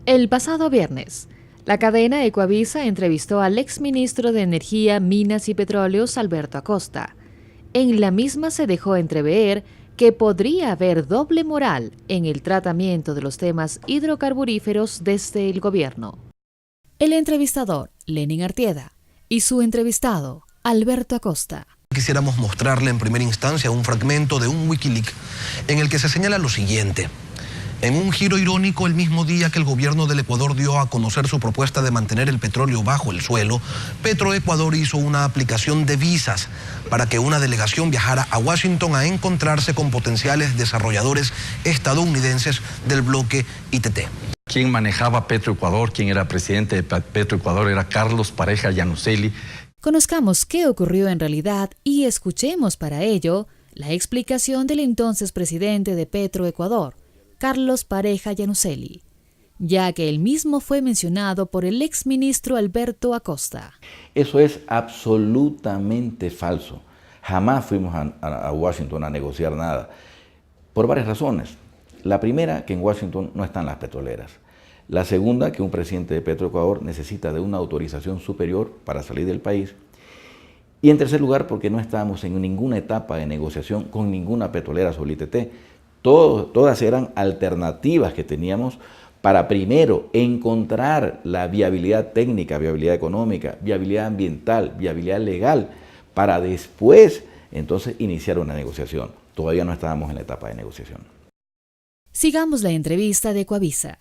El pasado viernes, la cadena Ecuavisa entrevistó al exministro de Energía, Minas y Petróleos, Alberto Acosta. En la misma se dejó entrever que podría haber doble moral en el tratamiento de los temas hidrocarburíferos desde el gobierno. El entrevistador, Lenin Artieda, y su entrevistado, Alberto Acosta. Quisiéramos mostrarle en primera instancia un fragmento de un Wikileaks en el que se señala lo siguiente. En un giro irónico, el mismo día que el gobierno del Ecuador dio a conocer su propuesta de mantener el petróleo bajo el suelo, Petroecuador hizo una aplicación de visas para que una delegación viajara a Washington a encontrarse con potenciales desarrolladores estadounidenses del bloque ITT. Quien manejaba Petroecuador, quien era presidente de Petroecuador, era Carlos Pareja Llanuselli. Conozcamos qué ocurrió en realidad y escuchemos para ello la explicación del entonces presidente de Petroecuador, Carlos Pareja Llanuselli, ya que él mismo fue mencionado por el exministro Alberto Acosta. Eso es absolutamente falso. Jamás fuimos a Washington a negociar nada, por varias razones. La primera, que en Washington no están las petroleras. La segunda, que un presidente de Petroecuador necesita de una autorización superior para salir del país. Y en tercer lugar, porque no estábamos en ninguna etapa de negociación con ninguna petrolera sobre el ITT. Todas eran alternativas que teníamos para primero encontrar la viabilidad técnica, viabilidad económica, viabilidad ambiental, viabilidad legal, para después entonces iniciar una negociación. Todavía no estábamos en la etapa de negociación. Sigamos la entrevista de Ecuavisa.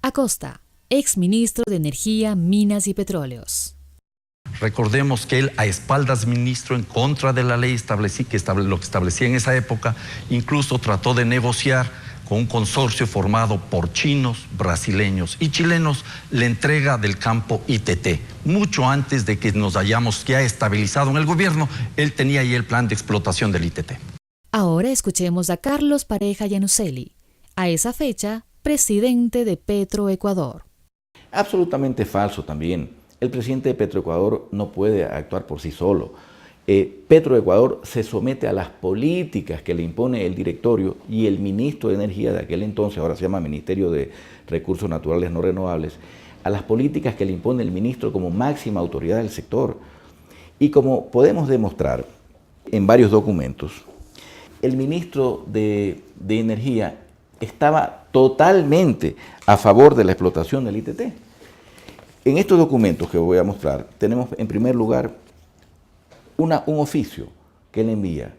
Acosta, exministro de Energía, Minas y Petróleos. Recordemos que él, a espaldas ministro, en contra de la ley lo que establecía en esa época, incluso trató de negociar con un consorcio formado por chinos, brasileños y chilenos la entrega del campo ITT. Mucho antes de que nos hayamos ya estabilizado en el gobierno, él tenía ya el plan de explotación del ITT. Ahora escuchemos a Carlos Pareja Llanuselli, a esa fecha, presidente de Petroecuador. Absolutamente falso también. El presidente de Petroecuador no puede actuar por sí solo. Petroecuador se somete a las políticas que le impone el directorio y el ministro de Energía de aquel entonces, ahora se llama Ministerio de Recursos Naturales No Renovables, a las políticas que le impone el ministro como máxima autoridad del sector. Y como podemos demostrar en varios documentos, el ministro de Energía estaba totalmente a favor de la explotación del ITT. En estos documentos que voy a mostrar, tenemos en primer lugar un oficio que le envía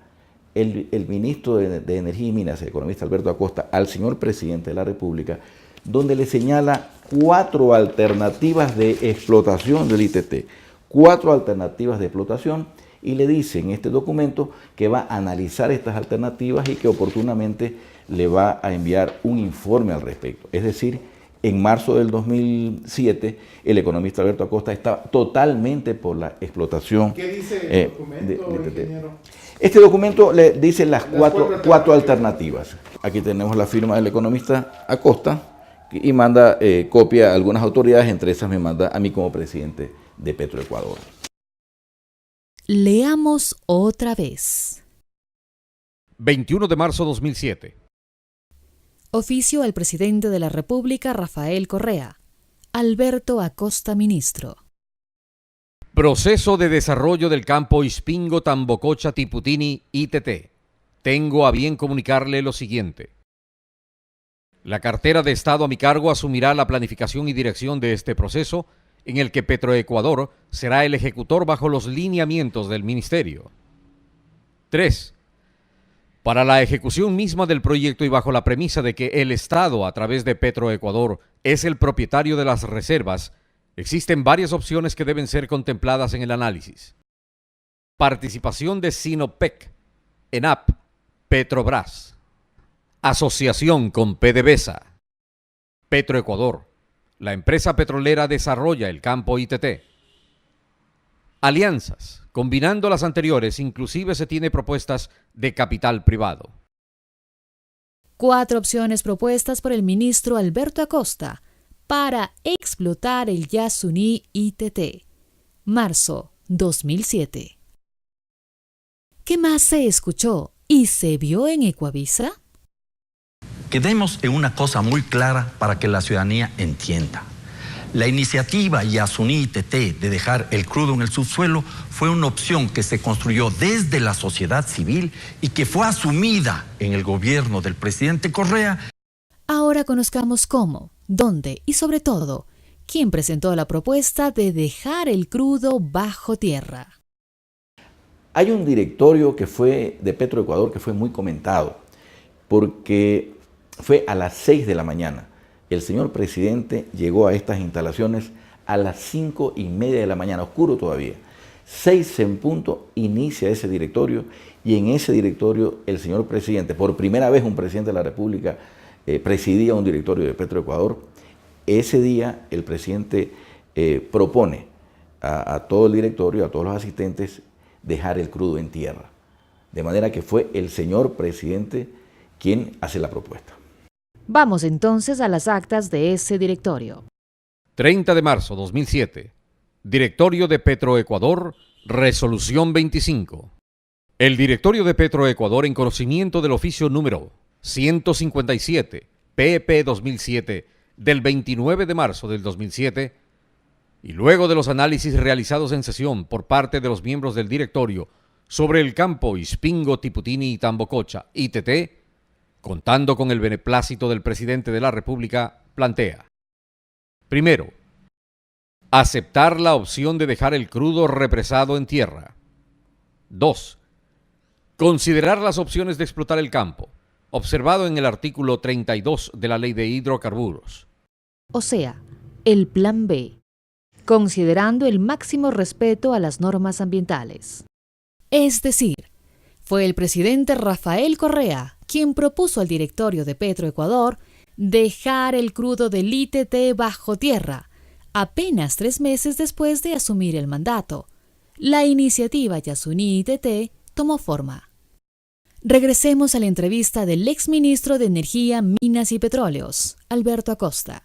el ministro de Energía y Minas, el economista Alberto Acosta, al señor presidente de la República, donde le señala 4 alternativas de explotación del ITT, 4 alternativas de explotación, y le dice en este documento que va a analizar estas alternativas y que oportunamente le va a enviar un informe al respecto. Es decir, en marzo del 2007, el economista Alberto Acosta estaba totalmente por la explotación. ¿Qué dice el documento, ingeniero? Este documento le dice las cuatro alternativas. Aquí tenemos la firma del economista Acosta y manda copia a algunas autoridades, entre esas me manda a mí como presidente de Petroecuador. Leamos otra vez. 21 de marzo 2007. Oficio al presidente de la República, Rafael Correa. Alberto Acosta, ministro. Proceso de desarrollo del campo Ispingo, Tambococha, Tiputini, ITT. Tengo a bien comunicarle lo siguiente. La cartera de Estado a mi cargo asumirá la planificación y dirección de este proceso, en el que Petroecuador será el ejecutor bajo los lineamientos del Ministerio. 3. Para la ejecución misma del proyecto y bajo la premisa de que el Estado, a través de Petroecuador, es el propietario de las reservas, existen varias opciones que deben ser contempladas en el análisis. Participación de Sinopec, ENAP, Petrobras. Asociación con PDVSA. Petroecuador. La empresa petrolera desarrolla el campo ITT. Alianzas. Combinando las anteriores, inclusive se tiene propuestas de capital privado. 4 opciones propuestas por el ministro Alberto Acosta para explotar el Yasuní ITT. Marzo 2007. ¿Qué más se escuchó y se vio en Ecuavisa? Quedemos en una cosa muy clara para que la ciudadanía entienda. La iniciativa Yasuní-ITT de dejar el crudo en el subsuelo fue una opción que se construyó desde la sociedad civil y que fue asumida en el gobierno del presidente Correa. Ahora conozcamos cómo, dónde y sobre todo, quién presentó la propuesta de dejar el crudo bajo tierra. Hay un directorio que fue de Petroecuador que fue muy comentado, porque fue a las 6 de la mañana. El señor presidente llegó a estas instalaciones a las 5:30 de la mañana, oscuro todavía. 6 en punto inicia ese directorio, y en ese directorio el señor presidente, por primera vez un presidente de la República presidía un directorio de Petroecuador. Ese día el presidente propone a todo el directorio, a todos los asistentes, dejar el crudo en tierra. De manera que fue el señor presidente quien hace la propuesta. Vamos entonces a las actas de ese directorio. 30 de marzo 2007. Directorio de Petroecuador, Resolución 25. El Directorio de Petroecuador, en conocimiento del oficio número 157, PP 2007, del 29 de marzo del 2007, y luego de los análisis realizados en sesión por parte de los miembros del directorio sobre el campo Ispingo, Tiputini y Tambococha, ITT, contando con el beneplácito del presidente de la República, plantea: primero, aceptar la opción de dejar el crudo represado en tierra. 2. Considerar las opciones de explotar el campo, observado en el artículo 32 de la Ley de Hidrocarburos. O sea, el plan B, considerando el máximo respeto a las normas ambientales. Es decir, fue el presidente Rafael Correa quien propuso al directorio de Petroecuador dejar el crudo del ITT bajo tierra, apenas 3 meses después de asumir el mandato. La iniciativa Yasuní-ITT tomó forma. Regresemos a la entrevista del exministro de Energía, Minas y Petróleos, Alberto Acosta.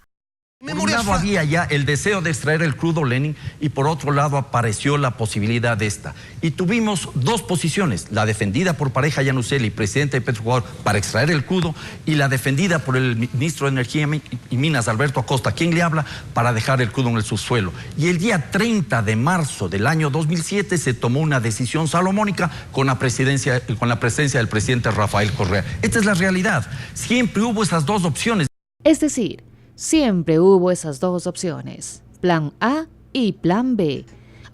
Por un lado había ya el deseo de extraer el crudo Lenin, y por otro lado apareció la posibilidad de esta. Y tuvimos dos posiciones: la defendida por Pareja Yanuseli, presidente de Petroecuador, para extraer el crudo, y la defendida por el ministro de Energía y Minas, Alberto Acosta, quien le habla, para dejar el crudo en el subsuelo. Y el día 30 de marzo del año 2007 se tomó una decisión salomónica con la presencia del presidente Rafael Correa. Esta es la realidad. Siempre hubo esas dos opciones. Es decir, siempre hubo esas dos opciones, plan A y plan B,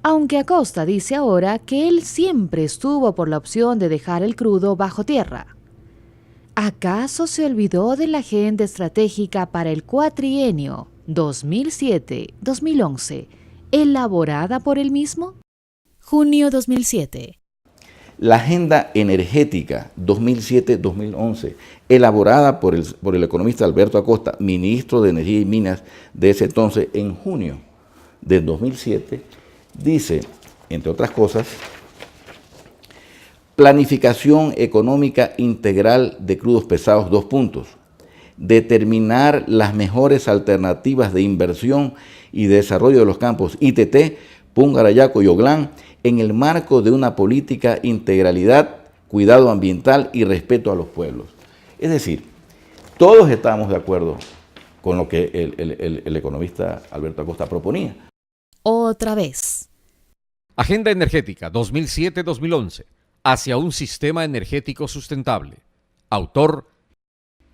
aunque Acosta dice ahora que él siempre estuvo por la opción de dejar el crudo bajo tierra. ¿Acaso se olvidó de la agenda estratégica para el cuatrienio 2007-2011, elaborada por él mismo? Junio 2007. La Agenda Energética 2007-2011, elaborada por el economista Alberto Acosta, ministro de Energía y Minas de ese entonces, en junio del 2007, dice, entre otras cosas: planificación económica integral de crudos pesados, 2 puntos. Determinar las mejores alternativas de inversión y desarrollo de los campos ITT, Pungarayacu y Oglán, en el marco de una política integralidad, cuidado ambiental y respeto a los pueblos. Es decir, todos estábamos de acuerdo con lo que el economista Alberto Acosta proponía. Otra vez. Agenda Energética 2007-2011, hacia un sistema energético sustentable. Autor: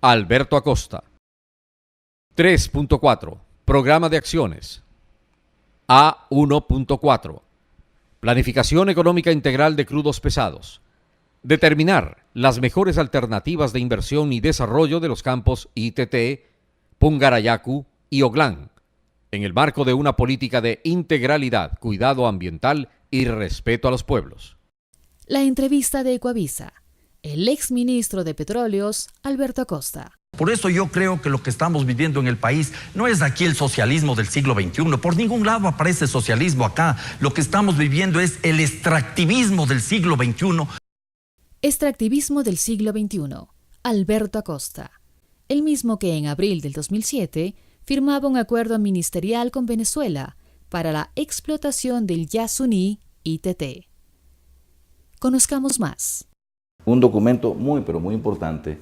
Alberto Acosta. 3.4. Programa de acciones. A1.4. Planificación económica integral de crudos pesados. Determinar las mejores alternativas de inversión y desarrollo de los campos ITT, Pungarayacu y Oglán, en el marco de una política de integralidad, cuidado ambiental y respeto a los pueblos. La entrevista de Ecuavisa, el exministro de Petróleos, Alberto Acosta. Por eso yo creo que lo que estamos viviendo en el país no es aquí el socialismo del siglo XXI. Por ningún lado aparece socialismo acá. Lo que estamos viviendo es el extractivismo del siglo XXI. Extractivismo del siglo XXI. Alberto Acosta. El mismo que en abril del 2007 firmaba un acuerdo ministerial con Venezuela para la explotación del Yasuní-ITT. Conozcamos más. Un documento muy, pero muy importante,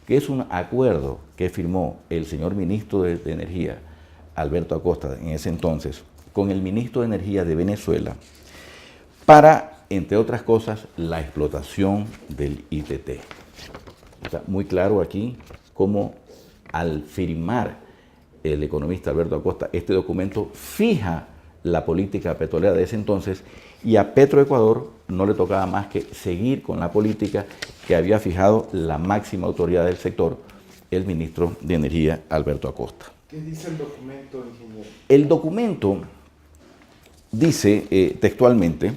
que es un acuerdo que firmó el señor ministro de Energía, Alberto Acosta, en ese entonces, con el ministro de Energía de Venezuela, para, entre otras cosas, la explotación del ITT. Está muy claro aquí cómo al firmar el economista Alberto Acosta este documento fija la política petrolera de ese entonces, y a Petroecuador no le tocaba más que seguir con la política que había fijado la máxima autoridad del sector, el ministro de Energía Alberto Acosta. ¿Qué dice el documento, ingeniero? El documento dice textualmente: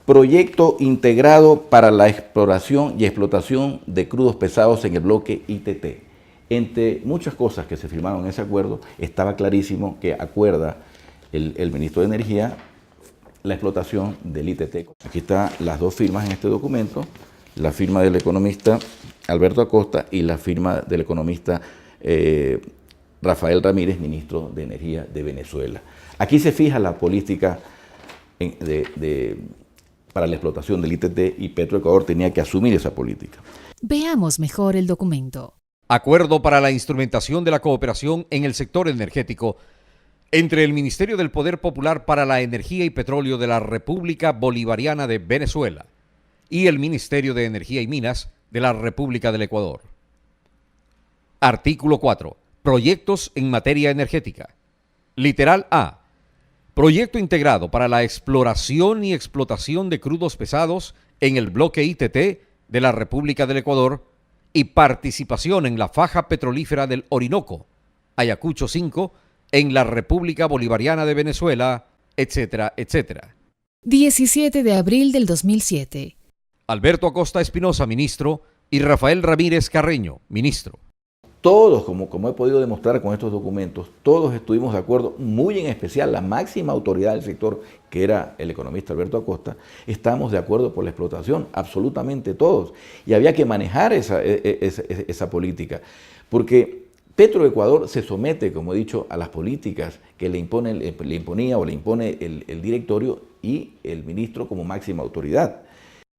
proyecto integrado para la exploración y explotación de crudos pesados en el bloque ITT. Entre muchas cosas que se firmaron en ese acuerdo, estaba clarísimo que acuerda el ministro de Energía la explotación del ITT. Aquí están las dos firmas en este documento, la firma del economista Alberto Acosta y la firma del economista Rafael Ramírez, ministro de Energía de Venezuela. Aquí se fija la política para la explotación del ITT, y Petroecuador tenía que asumir esa política. Veamos mejor el documento. Acuerdo para la instrumentación de la cooperación en el sector energético entre el Ministerio del Poder Popular para la Energía y Petróleo de la República Bolivariana de Venezuela y el Ministerio de Energía y Minas de la República del Ecuador. Artículo 4. Proyectos en materia energética. Literal A. Proyecto integrado para la exploración y explotación de crudos pesados en el bloque ITT de la República del Ecuador y participación en la faja petrolífera del Orinoco, Ayacucho 5, en la República Bolivariana de Venezuela, etcétera, etcétera. 17 de abril del 2007. Alberto Acosta Espinosa, ministro, y Rafael Ramírez Carreño, ministro. Todos, como he podido demostrar con estos documentos, todos estuvimos de acuerdo, muy en especial la máxima autoridad del sector, que era el economista Alberto Acosta, estábamos de acuerdo por la explotación, absolutamente todos. Y había que manejar esa política, porque Petroecuador se somete, como he dicho, a las políticas que le imponía o le impone el directorio y el ministro como máxima autoridad.